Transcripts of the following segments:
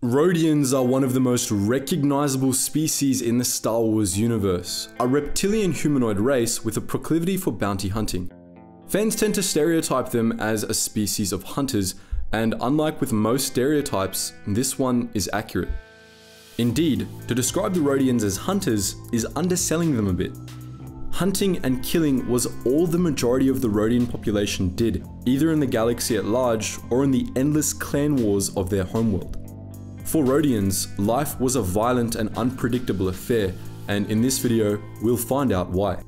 Rodians are one of the most recognizable species in the Star Wars universe, a reptilian humanoid race with a proclivity for bounty hunting. Fans tend to stereotype them as a species of hunters, and unlike with most stereotypes, this one is accurate. Indeed, to describe the Rodians as hunters is underselling them a bit. Hunting and killing was all the majority of the Rodian population did, either in the galaxy at large or in the endless clan wars of their homeworld. For Rodians, life was a violent and unpredictable affair, and in this video, we'll find out why.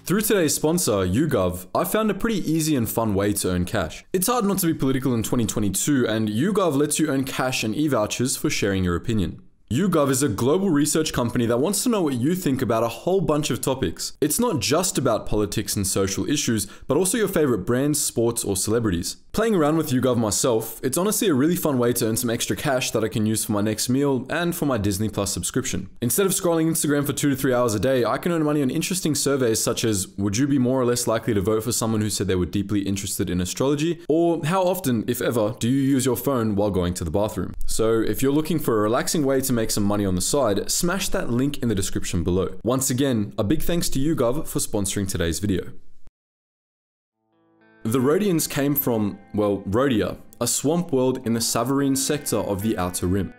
Through today's sponsor, YouGov, I found a pretty easy and fun way to earn cash. It's hard not to be political in 2022, and YouGov lets you earn cash and e-vouchers for sharing your opinion. YouGov is a global research company that wants to know what you think about a whole bunch of topics. It's not just about politics and social issues, but also your favorite brands, sports, or celebrities. Playing around with YouGov myself, it's honestly a really fun way to earn some extra cash that I can use for my next meal and for my Disney Plus subscription. Instead of scrolling Instagram for 2 to 3 hours a day, I can earn money on interesting surveys such as, would you be more or less likely to vote for someone who said they were deeply interested in astrology? Or how often, if ever, do you use your phone while going to the bathroom? So if you're looking for a relaxing way to make some money on the side, smash that link in the description below. Once again, a big thanks to YouGov for sponsoring today's video. The Rodians came from, well, Rodia, a swamp world in the Savarine sector of the Outer Rim.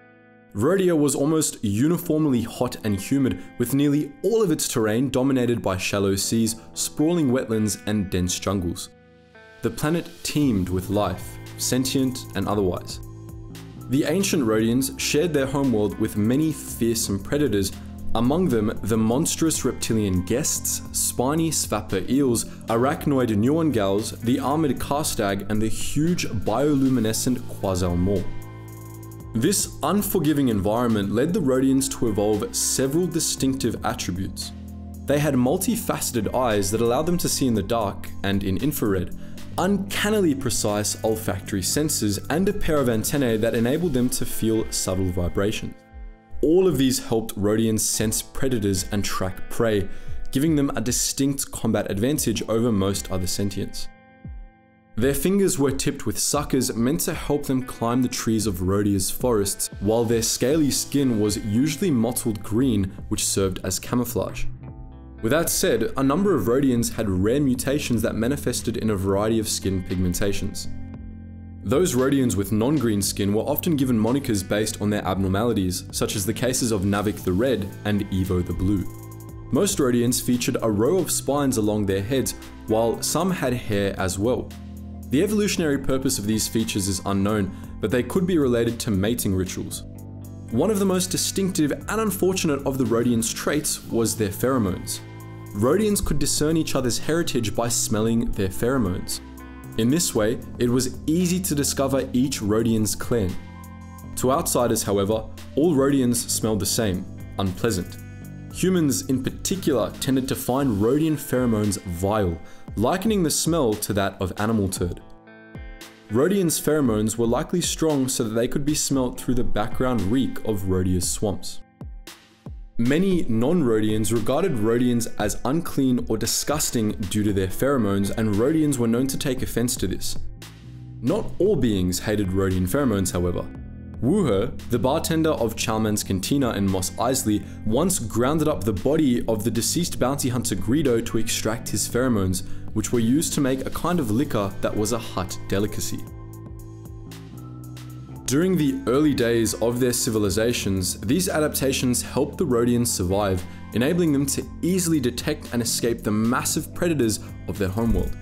Rodia was almost uniformly hot and humid, with nearly all of its terrain dominated by shallow seas, sprawling wetlands, and dense jungles. The planet teemed with life, sentient and otherwise. The ancient Rodians shared their homeworld with many fearsome predators, among them the monstrous reptilian guests, spiny svapper eels, arachnoid nuangals, the armored karstag, and the huge bioluminescent quasal maw. This unforgiving environment led the Rodians to evolve several distinctive attributes. They had multifaceted eyes that allowed them to see in the dark and in infrared, uncannily precise olfactory senses, and a pair of antennae that enabled them to feel subtle vibrations. All of these helped Rodians sense predators and track prey, giving them a distinct combat advantage over most other sentients. Their fingers were tipped with suckers meant to help them climb the trees of Rodia's forests, while their scaly skin was usually mottled green, which served as camouflage. With that said, a number of Rodians had rare mutations that manifested in a variety of skin pigmentations. Those Rodians with non-green skin were often given monikers based on their abnormalities, such as the cases of Navik the Red and Evo the Blue. Most Rodians featured a row of spines along their heads, while some had hair as well. The evolutionary purpose of these features is unknown, but they could be related to mating rituals. One of the most distinctive and unfortunate of the Rodians' traits was their pheromones. Rodians could discern each other's heritage by smelling their pheromones. In this way, it was easy to discover each Rodian's clan. To outsiders, however, all Rodians smelled the same, unpleasant. Humans in particular tended to find Rodian pheromones vile, likening the smell to that of animal turd. Rodians' pheromones were likely strong so that they could be smelt through the background reek of Rodia's swamps. Many non-Rodians regarded Rodians as unclean or disgusting due to their pheromones, and Rodians were known to take offense to this. Not all beings hated Rodian pheromones, however. Wooher, the bartender of Chalman's Cantina in Mos Eisley, once grounded up the body of the deceased bounty hunter Greedo to extract his pheromones, which were used to make a kind of liquor that was a Hutt delicacy. During the early days of their civilizations, these adaptations helped the Rodians survive, enabling them to easily detect and escape the massive predators of their homeworld.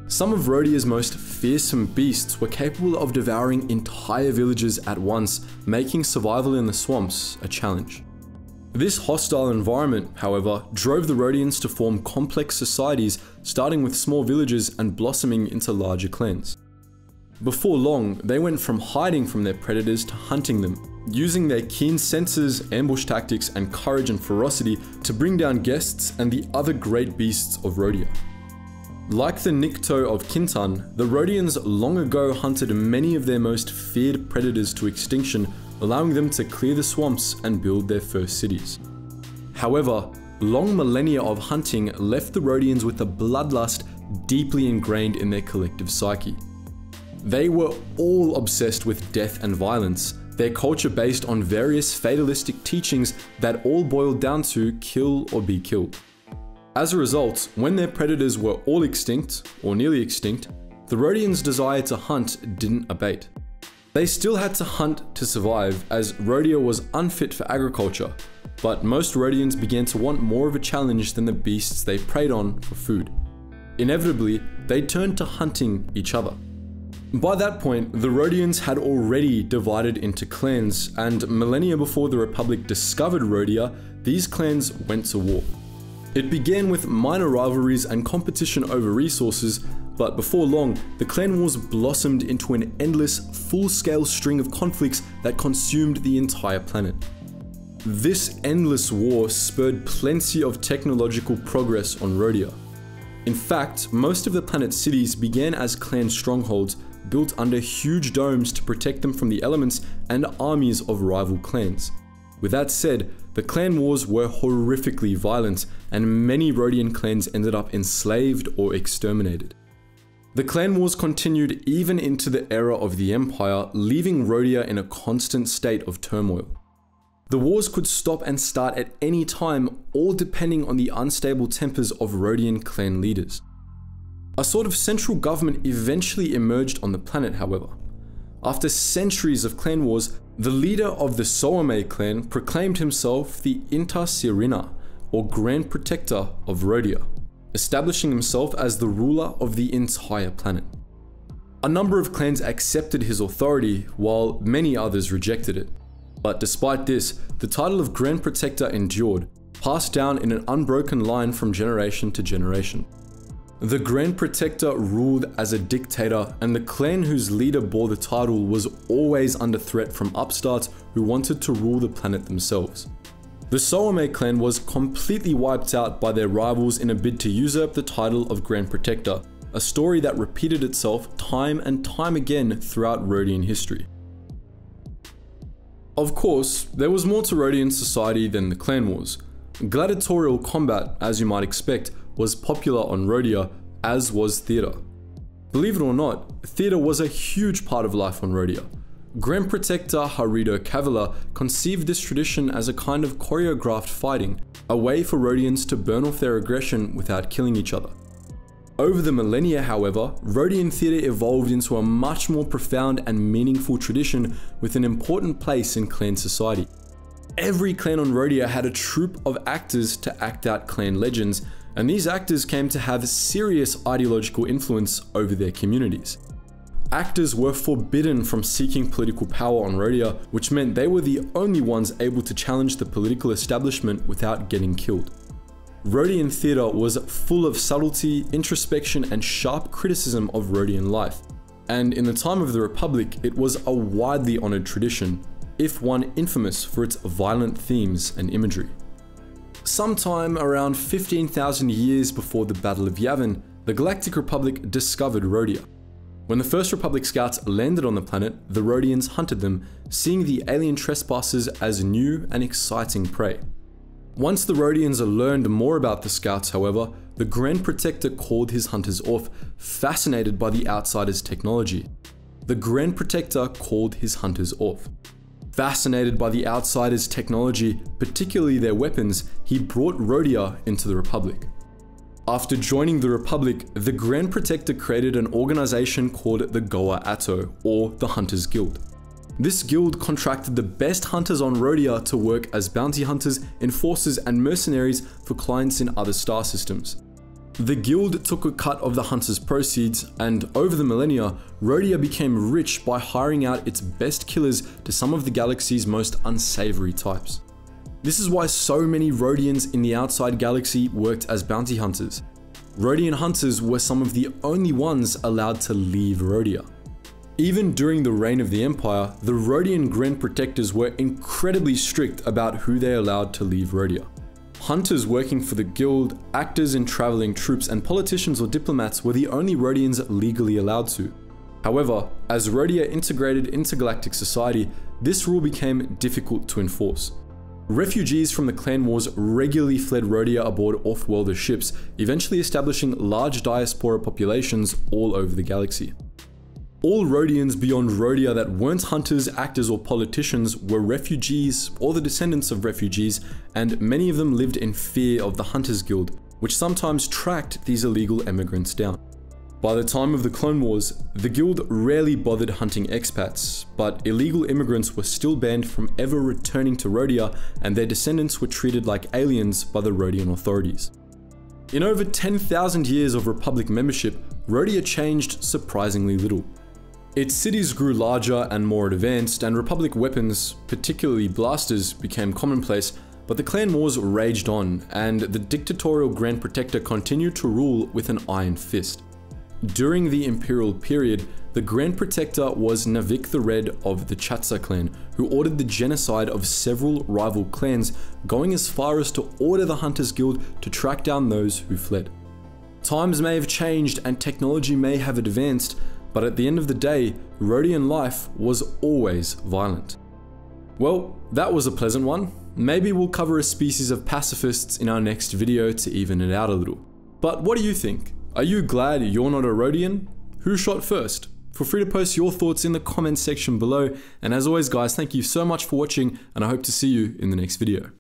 Some of Rodia's most fearsome beasts were capable of devouring entire villages at once, making survival in the swamps a challenge. This hostile environment, however, drove the Rodians to form complex societies, starting with small villages and blossoming into larger clans. Before long, they went from hiding from their predators to hunting them, using their keen senses, ambush tactics, and courage and ferocity to bring down guests and the other great beasts of Rodia. Like the Nikto of Kintan, the Rodians long ago hunted many of their most feared predators to extinction, allowing them to clear the swamps and build their first cities. However, long millennia of hunting left the Rodians with a bloodlust deeply ingrained in their collective psyche. They were all obsessed with death and violence. their culture based on various fatalistic teachings that all boiled down to kill or be killed. As a result, when their predators were all extinct, or nearly extinct, the Rodians' desire to hunt didn't abate. They still had to hunt to survive, as Rodia was unfit for agriculture, but most Rodians began to want more of a challenge than the beasts they preyed on for food. Inevitably, they turned to hunting each other. By that point, the Rodians had already divided into clans, and millennia before the Republic discovered Rodia, these clans went to war. It began with minor rivalries and competition over resources, but before long, the clan wars blossomed into an endless, full-scale string of conflicts that consumed the entire planet. This endless war spurred plenty of technological progress on Rodia. In fact, most of the planet's cities began as clan strongholds, built under huge domes to protect them from the elements and armies of rival clans. With that said, the clan wars were horrifically violent, and many Rodian clans ended up enslaved or exterminated. The clan wars continued even into the era of the Empire, leaving Rodia in a constant state of turmoil. The wars could stop and start at any time, all depending on the unstable tempers of Rodian clan leaders. A sort of central government eventually emerged on the planet, however. After centuries of clan wars, the leader of the Soame clan proclaimed himself the Inta Sirina, or Grand Protector of Rodia, establishing himself as the ruler of the entire planet. A number of clans accepted his authority, while many others rejected it. But despite this, the title of Grand Protector endured, passed down in an unbroken line from generation to generation. The Grand Protector ruled as a dictator, and the clan whose leader bore the title was always under threat from upstarts who wanted to rule the planet themselves. The Soame clan was completely wiped out by their rivals in a bid to usurp the title of Grand Protector, a story that repeated itself time and time again throughout Rodian history. Of course, there was more to Rodian society than the clan wars. Gladiatorial combat, as you might expect, was popular on Rodia, as was theatre. Believe it or not, theatre was a huge part of life on Rodia. Grand Protector Harido Kavala conceived this tradition as a kind of choreographed fighting, a way for Rodians to burn off their aggression without killing each other. Over the millennia, however, Rodian theatre evolved into a much more profound and meaningful tradition with an important place in clan society. Every clan on Rodia had a troupe of actors to act out clan legends, and these actors came to have serious ideological influence over their communities. Actors were forbidden from seeking political power on Rodia, which meant they were the only ones able to challenge the political establishment without getting killed. Rodian theatre was full of subtlety, introspection, and sharp criticism of Rodian life. And in the time of the Republic, it was a widely honoured tradition, if one infamous for its violent themes and imagery. Sometime around 15,000 years before the Battle of Yavin, the Galactic Republic discovered Rodia. When the first Republic scouts landed on the planet, the Rodians hunted them, seeing the alien trespassers as new and exciting prey. Once the Rodians learned more about the scouts, however, the Grand Protector called his hunters off, fascinated by the outsiders' technology. The Grand Protector called his hunters off. Fascinated by the outsiders' technology, particularly their weapons, he brought Rodia into the Republic. After joining the Republic, the Grand Protector created an organization called the Goa Atto, or the Hunters Guild. This guild contracted the best hunters on Rodia to work as bounty hunters, enforcers, and mercenaries for clients in other star systems. The guild took a cut of the hunters' proceeds, and over the millennia, Rodia became rich by hiring out its best killers to some of the galaxy's most unsavory types. This is why so many Rodians in the outside galaxy worked as bounty hunters. Rodian hunters were some of the only ones allowed to leave Rodia. Even during the reign of the Empire, the Rodian Grand Protectors were incredibly strict about who they allowed to leave Rodia. Hunters working for the guild, actors in traveling troops, and politicians or diplomats were the only Rodians legally allowed to. However, as Rodia integrated into galactic society, this rule became difficult to enforce. Refugees from the clan wars regularly fled Rodia aboard off-worlder ships, eventually establishing large diaspora populations all over the galaxy. All Rodians beyond Rodia that weren't hunters, actors, or politicians were refugees or the descendants of refugees, and many of them lived in fear of the Hunters Guild, which sometimes tracked these illegal immigrants down. By the time of the Clone Wars, the guild rarely bothered hunting expats, but illegal immigrants were still banned from ever returning to Rodia, and their descendants were treated like aliens by the Rodian authorities. In over 10,000 years of Republic membership, Rodia changed surprisingly little. Its cities grew larger and more advanced, and Republic weapons, particularly blasters, became commonplace, but the clan wars raged on, and the dictatorial Grand Protector continued to rule with an iron fist. During the Imperial period, the Grand Protector was Navik the Red of the Chatsa clan, who ordered the genocide of several rival clans, going as far as to order the Hunters Guild to track down those who fled. Times may have changed and technology may have advanced, but at the end of the day, Rodian life was always violent. Well, that was a pleasant one. Maybe we'll cover a species of pacifists in our next video to even it out a little. But what do you think? Are you glad you're not a Rodian? Who shot first? Feel free to post your thoughts in the comments section below, and as always guys, thank you so much for watching, and I hope to see you in the next video.